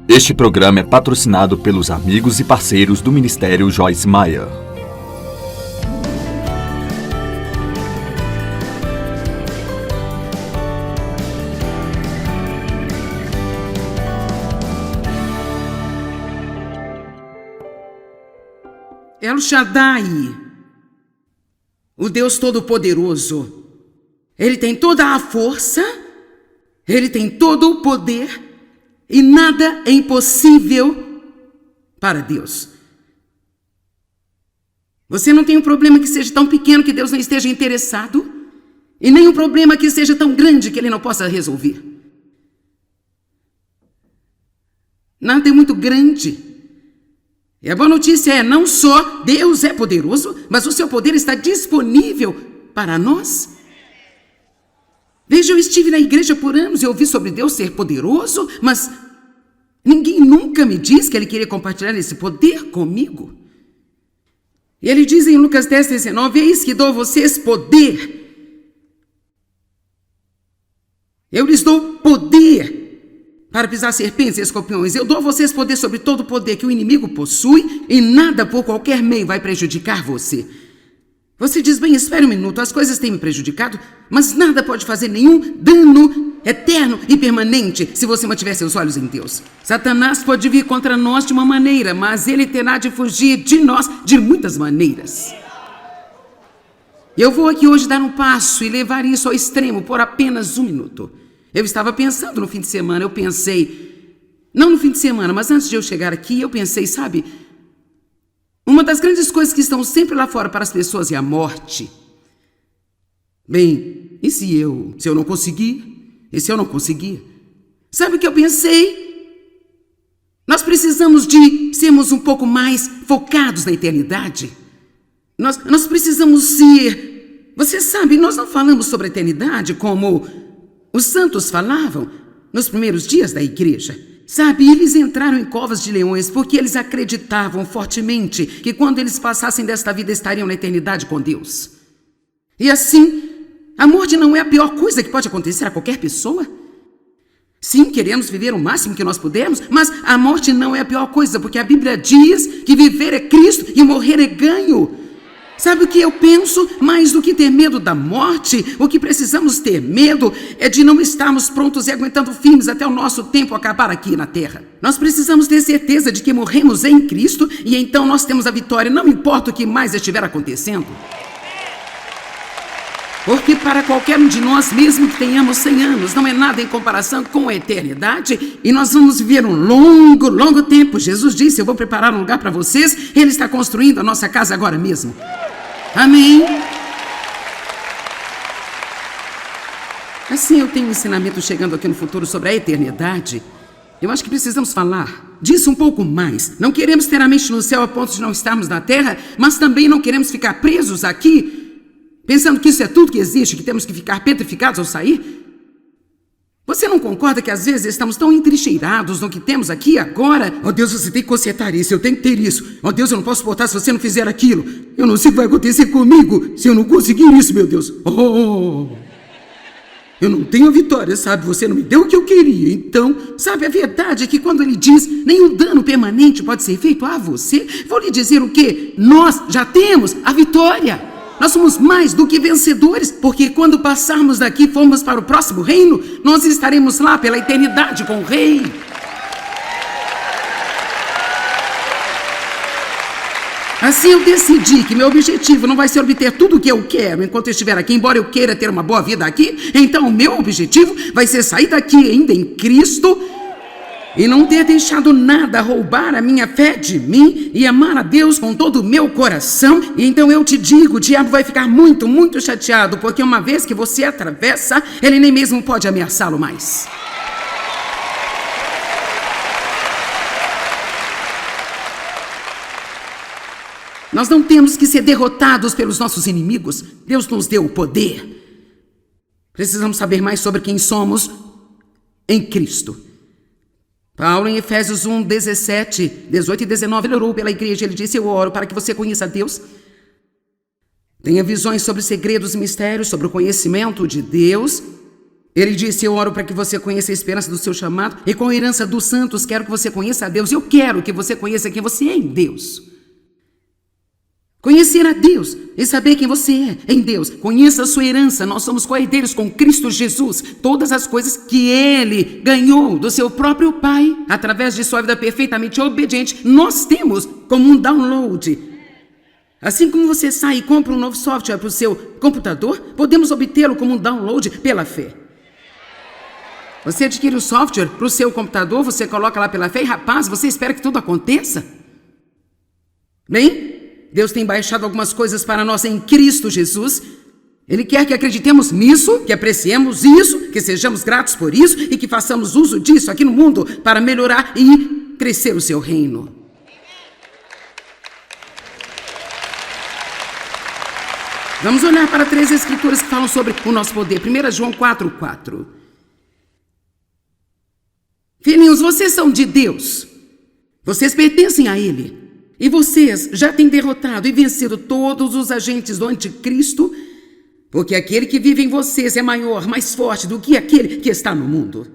Este programa é patrocinado pelos amigos e parceiros do Ministério Joyce Meyer. El Shaddai, o Deus Todo-Poderoso, Ele tem toda a força, Ele tem todo o poder e nada é impossível para Deus. Você não tem um problema que seja tão pequeno que Deus não esteja interessado e nem um problema que seja tão grande que Ele não possa resolver. Nada é muito grande. E a boa notícia é, não só Deus é poderoso, mas o seu poder está disponível para nós. Veja, eu estive na igreja por anos e ouvi sobre Deus ser poderoso, mas ninguém nunca me disse que Ele queria compartilhar esse poder comigo. E Ele diz em Lucas 10:19, eis que dou a vocês poder. Eu lhes dou poder para pisar serpentes e escorpiões. Eu dou a vocês poder sobre todo o poder que o inimigo possui e nada por qualquer meio vai prejudicar você. Você diz, bem, espere um minuto, as coisas têm me prejudicado, mas nada pode fazer nenhum dano eterno e permanente se você mantiver seus olhos em Deus. Satanás pode vir contra nós de uma maneira, mas ele terá de fugir de nós de muitas maneiras. Eu vou aqui hoje dar um passo e levar isso ao extremo por apenas um minuto. Eu estava pensando no fim de semana, não no fim de semana, mas antes de eu chegar aqui, eu pensei, sabe, uma das grandes coisas que estão sempre lá fora para as pessoas é a morte. Bem, e se eu não conseguir? E se eu não conseguir? Sabe o que eu pensei? Nós precisamos de sermos um pouco mais focados na eternidade. Nós precisamos ser... Você sabe, nós não falamos sobre a eternidade como os santos falavam nos primeiros dias da igreja. Sabe, eles entraram em covas de leões porque eles acreditavam fortemente que quando eles passassem desta vida estariam na eternidade com Deus. E assim, a morte não é a pior coisa que pode acontecer a qualquer pessoa. Sim, queremos viver o máximo que nós pudermos, mas a morte não é a pior coisa, porque a Bíblia diz que viver é Cristo e morrer é ganho. Sabe o que eu penso? Mais do que ter medo da morte, o que precisamos ter medo é de não estarmos prontos e aguentando firmes até o nosso tempo acabar aqui na terra. Nós precisamos ter certeza de que morremos em Cristo e então nós temos a vitória, não importa o que mais estiver acontecendo. Porque para qualquer um de nós, mesmo que tenhamos 100 anos, não é nada em comparação com a eternidade e nós vamos viver um longo, longo tempo. Jesus disse, eu vou preparar um lugar para vocês, Ele está construindo a nossa casa agora mesmo. Amém? Assim eu tenho um ensinamento chegando aqui no futuro sobre a eternidade. Eu acho que precisamos falar disso um pouco mais. Não queremos ter a mente no céu a ponto de não estarmos na terra, mas também não queremos ficar presos aqui pensando que isso é tudo que existe, que temos que ficar petrificados ao sair? Você não concorda que às vezes estamos tão entrincheirados no que temos aqui agora? Oh Deus, você tem que consertar isso, eu tenho que ter isso. Oh Deus, eu não posso suportar se você não fizer aquilo. Eu não sei o que vai acontecer comigo se eu não conseguir isso, meu Deus. Eu não tenho a vitória, sabe? Você não me deu o que eu queria. Então, sabe, a verdade é que quando Ele diz nenhum dano permanente pode ser feito a você, vou lhe dizer o quê? Nós já temos a vitória. Nós somos mais do que vencedores, porque quando passarmos daqui e formos para o próximo reino, nós estaremos lá pela eternidade com o Rei. Assim eu decidi que meu objetivo não vai ser obter tudo o que eu quero enquanto eu estiver aqui, embora eu queira ter uma boa vida aqui. Então o meu objetivo vai ser sair daqui ainda em Cristo e não ter deixado nada roubar a minha fé de mim e amar a Deus com todo o meu coração. E então eu te digo, o diabo vai ficar muito, muito chateado, porque uma vez que você atravessa, ele nem mesmo pode ameaçá-lo mais. Nós não temos que ser derrotados pelos nossos inimigos. Deus nos deu o poder. Precisamos saber mais sobre quem somos em Cristo. Paulo, em Efésios 1, 17, 18 e 19, ele orou pela igreja. Ele disse, eu oro para que você conheça Deus, tenha visões sobre segredos e mistérios, sobre o conhecimento de Deus Ele disse: eu oro para que você conheça a esperança do seu chamado e com a herança dos santos quero que você conheça a Deus. Eu quero que você conheça quem você é em Deus. Conhecer a Deus e saber quem você é em Deus. Conheça a sua herança. Nós somos co-herdeiros com Cristo Jesus. Todas as coisas que Ele ganhou do seu próprio Pai, através de sua vida perfeitamente obediente, nós temos como um download. Assim como você sai e compra um novo software para o seu computador, podemos obtê-lo como um download pela fé. Você adquire o software para o seu computador, você coloca lá pela fé e, rapaz, você espera que tudo aconteça? Bem, Deus tem baixado algumas coisas para nós em Cristo Jesus. Ele quer que acreditemos nisso, que apreciemos isso, que sejamos gratos por isso e que façamos uso disso aqui no mundo para melhorar e crescer o seu reino. Vamos olhar para 3 escrituras que falam sobre o nosso poder. 1 João 4:4. Filhinhos, vocês são de Deus. Vocês pertencem a Ele. E vocês já têm derrotado e vencido todos os agentes do anticristo, porque aquele que vive em vocês é maior, mais forte do que aquele que está no mundo.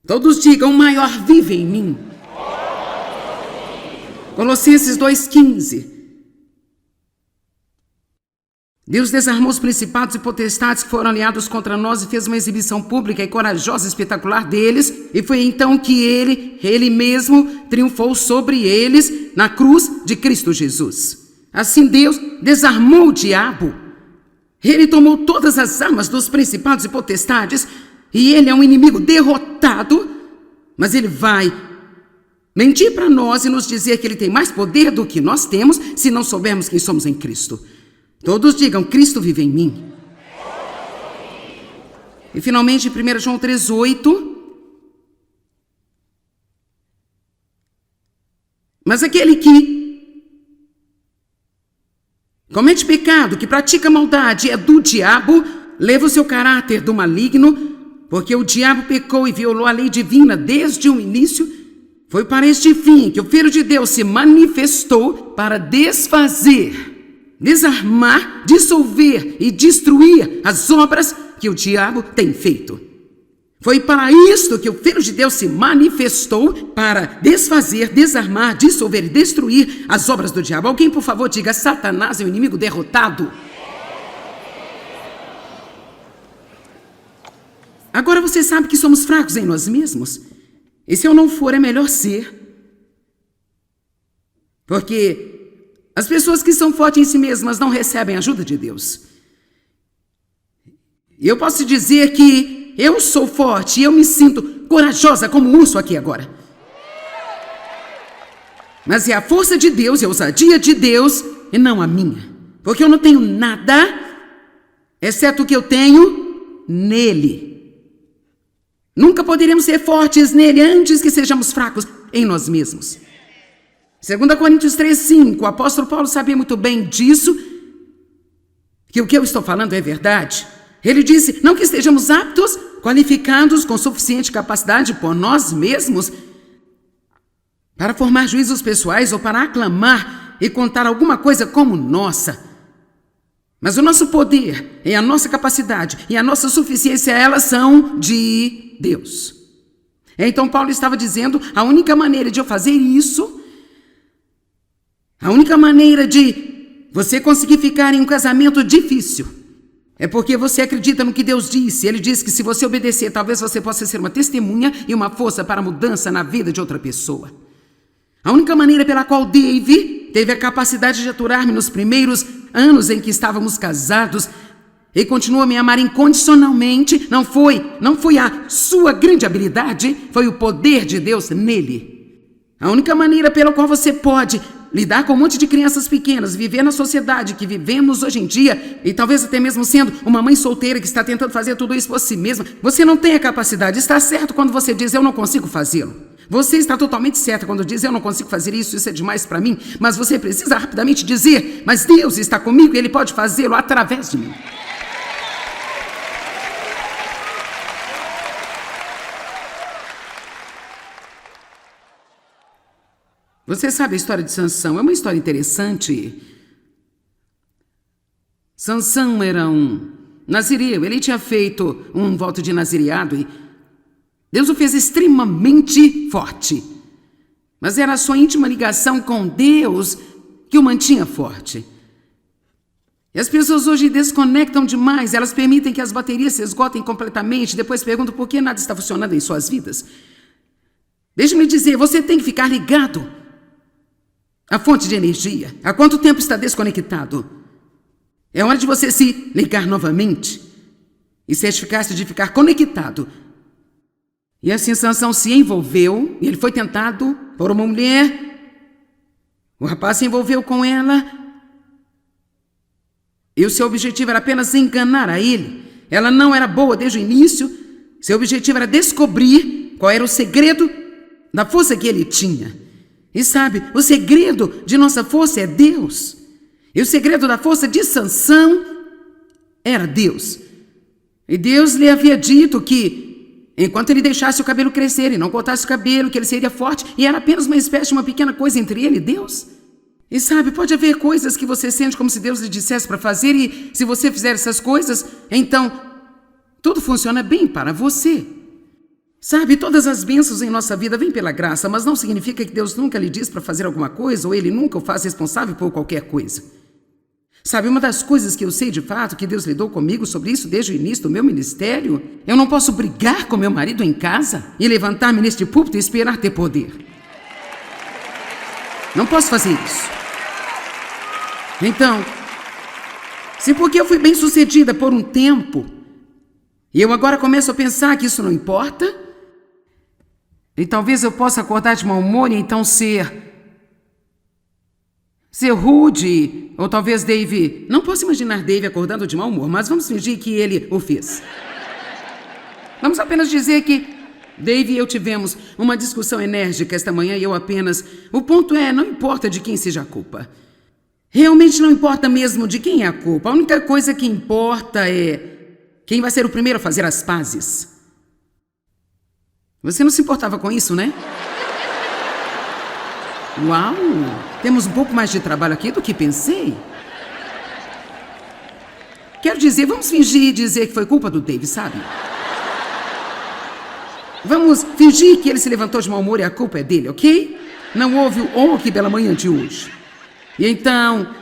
Todos digam: o maior vive em mim. Colossenses 2:15. Deus desarmou os principados e potestades que foram aliados contra nós e fez uma exibição pública e corajosa e espetacular deles. E foi então que Ele mesmo triunfou sobre eles na cruz de Cristo Jesus. Assim Deus desarmou o diabo. Ele tomou todas as armas dos principados e potestades e Ele é um inimigo derrotado, mas Ele vai mentir para nós e nos dizer que Ele tem mais poder do que nós temos se não soubermos quem somos em Cristo. Todos digam: Cristo vive em mim. E finalmente 1 João 3:8. Mas aquele que comete pecado, que pratica maldade, é do diabo, leva o seu caráter do maligno, porque o diabo pecou e violou a lei divina desde o início. Foi para este fim que o Filho de Deus se manifestou para desfazer, desarmar, dissolver e destruir as obras que o diabo tem feito. Foi para isto que o Filho de Deus se manifestou, para desfazer, desarmar, dissolver e destruir as obras do diabo. Alguém, por favor, diga: Satanás é o inimigo derrotado. Agora você sabe que somos fracos em nós mesmos. E se eu não for, é melhor ser. Porque as pessoas que são fortes em si mesmas não recebem a ajuda de Deus. E eu posso te dizer que eu sou forte e eu me sinto corajosa como um urso aqui agora. Mas é a força de Deus e a ousadia de Deus e não a minha. Porque eu não tenho nada, exceto o que eu tenho nele. Nunca poderemos ser fortes nele antes que sejamos fracos em nós mesmos. 2 Coríntios 3:5, o apóstolo Paulo sabia muito bem disso, que o que eu estou falando é verdade. Ele disse: não que estejamos aptos, qualificados com suficiente capacidade por nós mesmos para formar juízos pessoais ou para aclamar e contar alguma coisa como nossa. Mas o nosso poder e a nossa capacidade e a nossa suficiência, elas são de Deus. Então Paulo estava dizendo: a única maneira de eu fazer isso, a única maneira de você conseguir ficar em um casamento difícil, é porque você acredita no que Deus disse. Ele disse que se você obedecer, talvez você possa ser uma testemunha e uma força para a mudança na vida de outra pessoa. A única maneira pela qual Dave teve a capacidade de aturar-me nos primeiros anos em que estávamos casados e continua a me amar incondicionalmente, não foi a sua grande habilidade, foi o poder de Deus nele. A única maneira pela qual você pode lidar com um monte de crianças pequenas, viver na sociedade que vivemos hoje em dia, e talvez até mesmo sendo uma mãe solteira que está tentando fazer tudo isso por si mesma, você não tem a capacidade. Está certo quando você diz: eu não consigo fazê-lo. Você está totalmente certa quando diz: eu não consigo fazer isso é demais para mim. Mas você precisa rapidamente dizer: mas Deus está comigo e Ele pode fazê-lo através de mim. Você sabe a história de Sansão? É uma história interessante. Sansão era um nazireu. Ele tinha feito um voto de nazireado e Deus o fez extremamente forte. Mas era a sua íntima ligação com Deus que o mantinha forte. E as pessoas hoje desconectam demais, elas permitem que as baterias se esgotem completamente, depois perguntam por que nada está funcionando em suas vidas. Deixe-me dizer, você tem que ficar ligado à fonte de energia. Há quanto tempo está desconectado? É hora de você se ligar novamente e certificar-se de ficar conectado. E assim Sansão se envolveu, e ele foi tentado por uma mulher. O rapaz se envolveu com ela, e o seu objetivo era apenas enganar a ele. Ela não era boa desde o início. Seu objetivo era descobrir qual era o segredo da força que ele tinha. E sabe, o segredo de nossa força é Deus. E o segredo da força de Sansão era Deus. E Deus lhe havia dito que, enquanto ele deixasse o cabelo crescer e não cortasse o cabelo, que ele seria forte, e era apenas uma espécie de uma pequena coisa entre ele e Deus. E sabe, pode haver coisas que você sente como se Deus lhe dissesse para fazer, e se você fizer essas coisas, então tudo funciona bem para você. Sabe, todas as bênçãos em nossa vida vêm pela graça, mas não significa que Deus nunca lhe diz para fazer alguma coisa, ou Ele nunca o faz responsável por qualquer coisa. Sabe, uma das coisas que eu sei de fato que Deus lidou comigo sobre isso desde o início do meu ministério, eu não posso brigar com meu marido em casa e levantar-me neste púlpito e esperar ter poder. Não posso fazer isso. Então, se porque eu fui bem sucedida por um tempo, e eu agora começo a pensar que isso não importa, e talvez eu possa acordar de mau humor e então ser rude, ou talvez Dave... Não posso imaginar Dave acordando de mau humor, mas vamos fingir que ele o fez. Vamos apenas dizer que Dave e eu tivemos uma discussão enérgica esta manhã e eu apenas... O ponto é, não importa de quem seja a culpa. Realmente não importa mesmo de quem é a culpa. A única coisa que importa é quem vai ser o primeiro a fazer as pazes. Você não se importava com isso, né? Uau! Temos um pouco mais de trabalho aqui do que pensei. Quero dizer, vamos fingir e dizer que foi culpa do Dave, sabe? Vamos fingir que ele se levantou de mau humor e a culpa é dele, ok? Não houve o "oh, que bela manhã" de hoje. E então,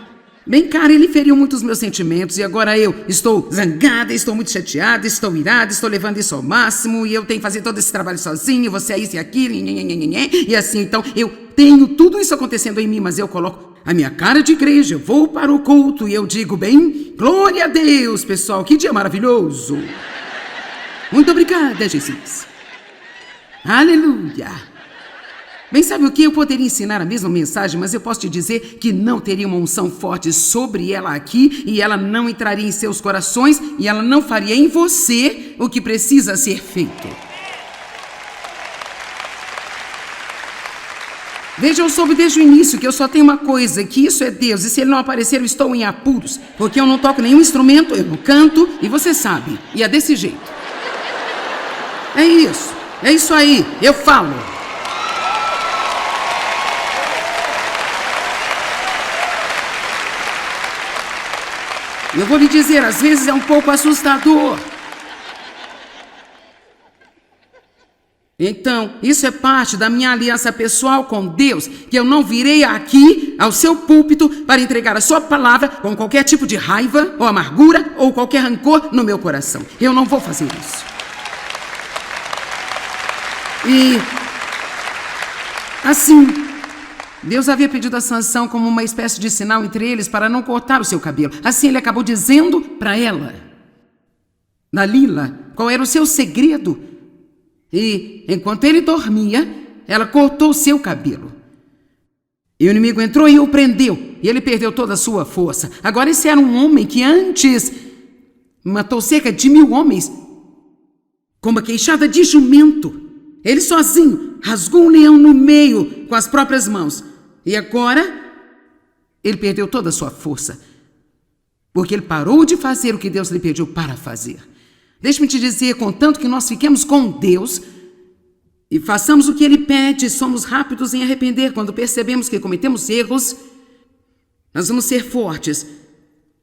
bem, cara, ele feriu muito os meus sentimentos e agora eu estou zangada, estou muito chateada, estou irada, estou levando isso ao máximo e eu tenho que fazer todo esse trabalho sozinho, você é isso e aquilo, e assim, então, eu tenho tudo isso acontecendo em mim, mas eu coloco a minha cara de igreja, eu vou para o culto e eu digo, bem, glória a Deus, pessoal, que dia maravilhoso. Muito obrigada, Jesus. Aleluia. Bem, sabe o que? Eu poderia ensinar a mesma mensagem, mas eu posso te dizer que não teria uma unção forte sobre ela aqui, e ela não entraria em seus corações, e ela não faria em você o que precisa ser feito. Veja, eu soube desde o início que eu só tenho uma coisa, que isso é Deus, e se Ele não aparecer, eu estou em apuros, porque eu não toco nenhum instrumento, eu não canto, e você sabe, e é desse jeito. É isso aí, eu falo. Eu vou lhe dizer, às vezes é um pouco assustador. Então, isso é parte da minha aliança pessoal com Deus, que eu não virei aqui ao seu púlpito para entregar a sua palavra com qualquer tipo de raiva ou amargura ou qualquer rancor no meu coração. Eu não vou fazer isso. E assim, Deus havia pedido a Sansão como uma espécie de sinal entre eles para não cortar o seu cabelo. Assim ele acabou dizendo para ela, Dalila, qual era o seu segredo. E enquanto ele dormia, ela cortou o seu cabelo. E o inimigo entrou e o prendeu. E ele perdeu toda a sua força. Agora esse era um homem que antes matou cerca de 1000 homens com uma queixada de jumento. Ele sozinho rasgou um leão no meio com as próprias mãos. E agora, ele perdeu toda a sua força. Porque ele parou de fazer o que Deus lhe pediu para fazer. Deixe-me te dizer, contanto que nós fiquemos com Deus e façamos o que Ele pede, somos rápidos em arrepender quando percebemos que cometemos erros, nós vamos ser fortes.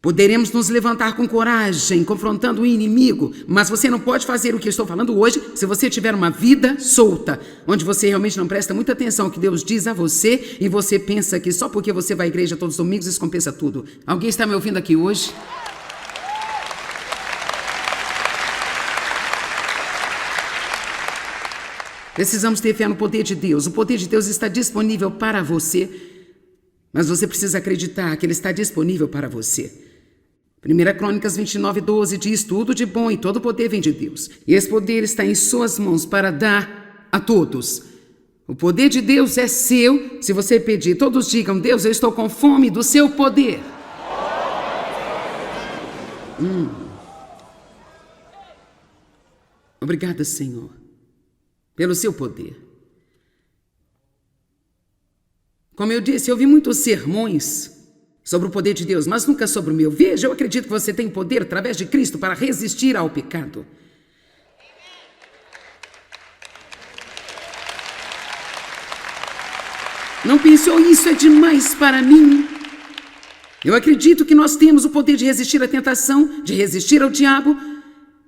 Poderemos nos levantar com coragem, confrontando o inimigo, mas você não pode fazer o que eu estou falando hoje se você tiver uma vida solta, onde você realmente não presta muita atenção ao que Deus diz a você e você pensa que só porque você vai à igreja todos os domingos isso compensa tudo. Alguém está me ouvindo aqui hoje? Precisamos ter fé no poder de Deus. O poder de Deus está disponível para você, mas você precisa acreditar que Ele está disponível para você. 1 Crônicas 29:12 diz: tudo de bom e todo poder vem de Deus. E esse poder está em suas mãos para dar a todos. O poder de Deus é seu. Se você pedir, todos digam: Deus, eu estou com fome do seu poder. Obrigada, Senhor, pelo seu poder. Como eu disse, eu ouvi muitos sermões sobre o poder de Deus, mas nunca sobre o meu. Veja, eu acredito que você tem poder através de Cristo para resistir ao pecado. Não pensou, isso é demais para mim? Eu acredito que nós temos o poder de resistir à tentação, de resistir ao diabo.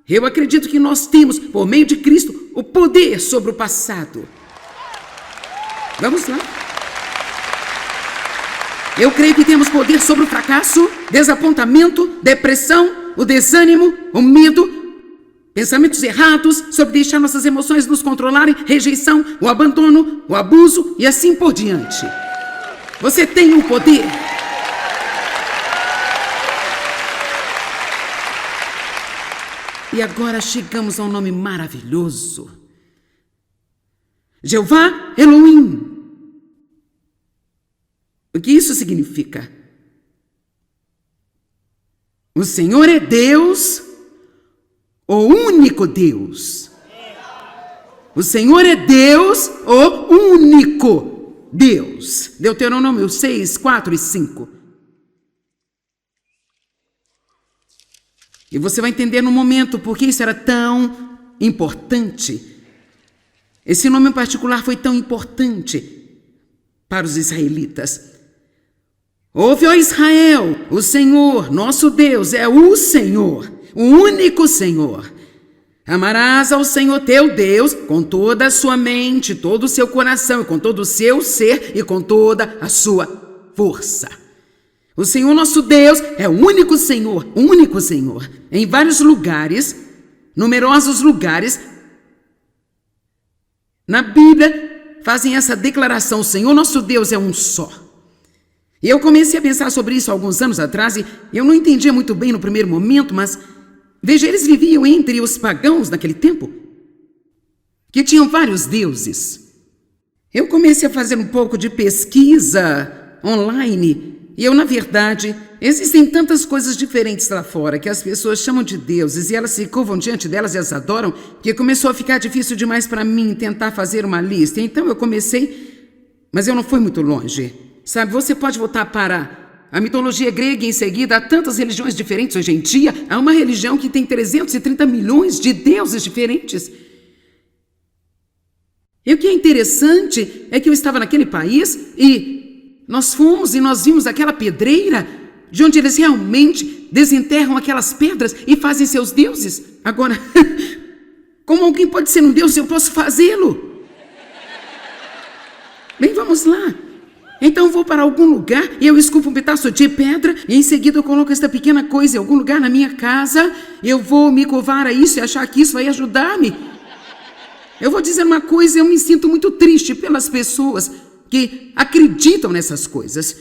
Eu acredito que nós temos, por meio de Cristo, o poder sobre o passado. Vamos lá. Eu creio que temos poder sobre o fracasso, desapontamento, depressão, o desânimo, o medo, pensamentos errados, sobre deixar nossas emoções nos controlarem, rejeição, o abandono, o abuso e assim por diante. Você tem o poder. E agora chegamos a um nome maravilhoso: Jeová Elohim. O que isso significa? O Senhor é Deus, o único Deus. O Senhor é Deus, o único Deus. Deuteronômio 6, 4 e 5. E você vai entender no momento por que isso era tão importante. Esse nome em particular foi tão importante para os israelitas. Ouve, ó Israel, o Senhor, nosso Deus, é o Senhor, o único Senhor. Amarás ao Senhor teu Deus com toda a sua mente, todo o seu coração, com todo o seu ser e com toda a sua força. O Senhor nosso Deus é o único Senhor, o único Senhor. Em vários lugares, numerosos lugares, na Bíblia fazem essa declaração: o Senhor nosso Deus é um só. E eu comecei a pensar sobre isso há alguns anos atrás e eu não entendia muito bem no primeiro momento, mas veja, eles viviam entre os pagãos naquele tempo, que tinham vários deuses. Eu comecei a fazer um pouco de pesquisa online e eu, na verdade, existem tantas coisas diferentes lá fora que as pessoas chamam de deuses e elas se curvam diante delas e as adoram, que começou a ficar difícil demais para mim tentar fazer uma lista. Então eu comecei, mas eu não fui muito longe. Sabe, você pode voltar para a mitologia grega e em seguida há tantas religiões diferentes hoje em dia. Há uma religião que tem 330 milhões de deuses diferentes. E o que é interessante é que eu estava naquele país e nós fomos e nós vimos aquela pedreira de onde eles realmente desenterram aquelas pedras e fazem seus deuses. Agora, como alguém pode ser um deus se eu posso fazê-lo? Bem, vamos lá. Então vou para algum lugar e eu esculpo um pedaço de pedra e em seguida eu coloco esta pequena coisa em algum lugar na minha casa. Eu vou me curvar a isso e achar que isso vai ajudar-me. Eu vou dizer uma coisa, eu me sinto muito triste pelas pessoas que acreditam nessas coisas.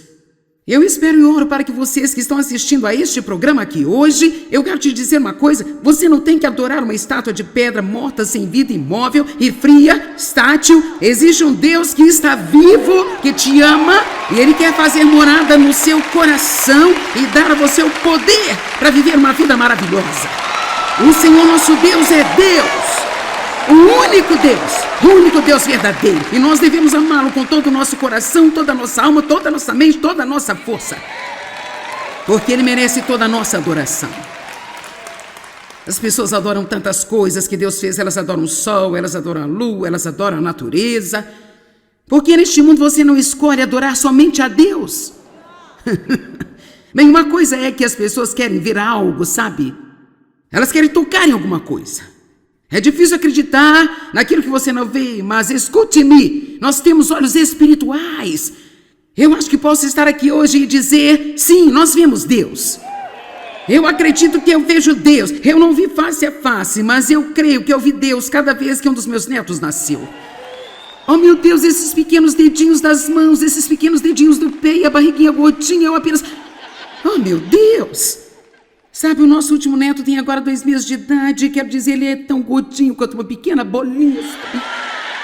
Eu espero e oro para que vocês que estão assistindo a este programa aqui hoje, eu quero te dizer uma coisa: você não tem que adorar uma estátua de pedra morta, sem vida, imóvel e fria, estátil. Existe um Deus que está vivo, que te ama e Ele quer fazer morada no seu coração e dar a você o poder para viver uma vida maravilhosa. O Senhor nosso Deus é Deus. O único Deus verdadeiro. E nós devemos amá-lo com todo o nosso coração, toda a nossa alma, toda a nossa mente, toda a nossa força. Porque Ele merece toda a nossa adoração. As pessoas adoram tantas coisas que Deus fez. Elas adoram o sol, elas adoram a lua, elas adoram a natureza. Porque neste mundo você não escolhe adorar somente a Deus. Bem, uma coisa é que as pessoas querem ver algo, sabe? Elas querem tocar em alguma coisa. É difícil acreditar naquilo que você não vê, mas escute-me, nós temos olhos espirituais. Eu acho que posso estar aqui hoje e dizer, sim, nós vemos Deus. Eu acredito que eu vejo Deus. Eu não vi face a face, mas eu creio que eu vi Deus cada vez que um dos meus netos nasceu. Oh, meu Deus, esses pequenos dedinhos das mãos, esses pequenos dedinhos do pé e a barriguinha gordinha, eu apenas... Oh, meu Deus! Sabe, o nosso último neto tem agora 2 meses de idade, quero dizer, ele é tão gordinho quanto uma pequena bolinha.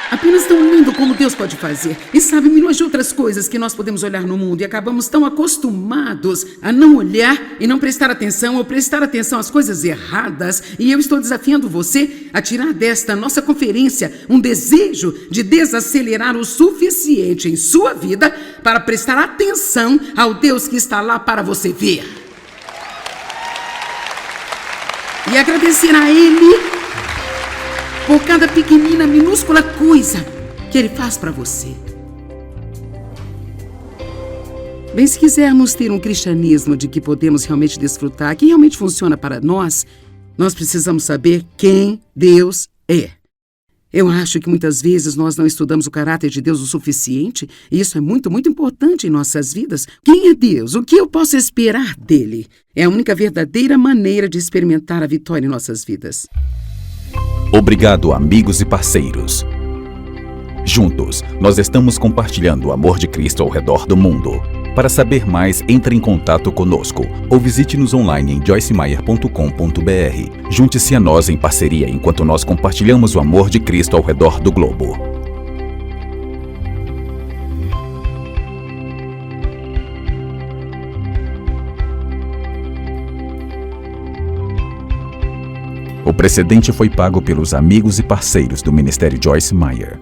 Apenas tão lindo como Deus pode fazer. E sabe, milhões de outras coisas que nós podemos olhar no mundo e acabamos tão acostumados a não olhar e não prestar atenção ou prestar atenção às coisas erradas. E eu estou desafiando você a tirar desta nossa conferência um desejo de desacelerar o suficiente em sua vida para prestar atenção ao Deus que está lá para você ver. E agradecer a Ele por cada pequenina, minúscula coisa que Ele faz para você. Bem, se quisermos ter um cristianismo de que podemos realmente desfrutar, que realmente funciona para nós, nós precisamos saber quem Deus é. Eu acho que muitas vezes nós não estudamos o caráter de Deus o suficiente, e isso é muito, muito importante em nossas vidas. Quem é Deus? O que eu posso esperar dele? É a única verdadeira maneira de experimentar a vitória em nossas vidas. Obrigado, amigos e parceiros. Juntos, nós estamos compartilhando o amor de Cristo ao redor do mundo. Para saber mais, entre em contato conosco ou visite-nos online em joycemeyer.com.br. Junte-se a nós em parceria enquanto nós compartilhamos o amor de Cristo ao redor do globo. O precedente foi pago pelos amigos e parceiros do Ministério Joyce Meyer.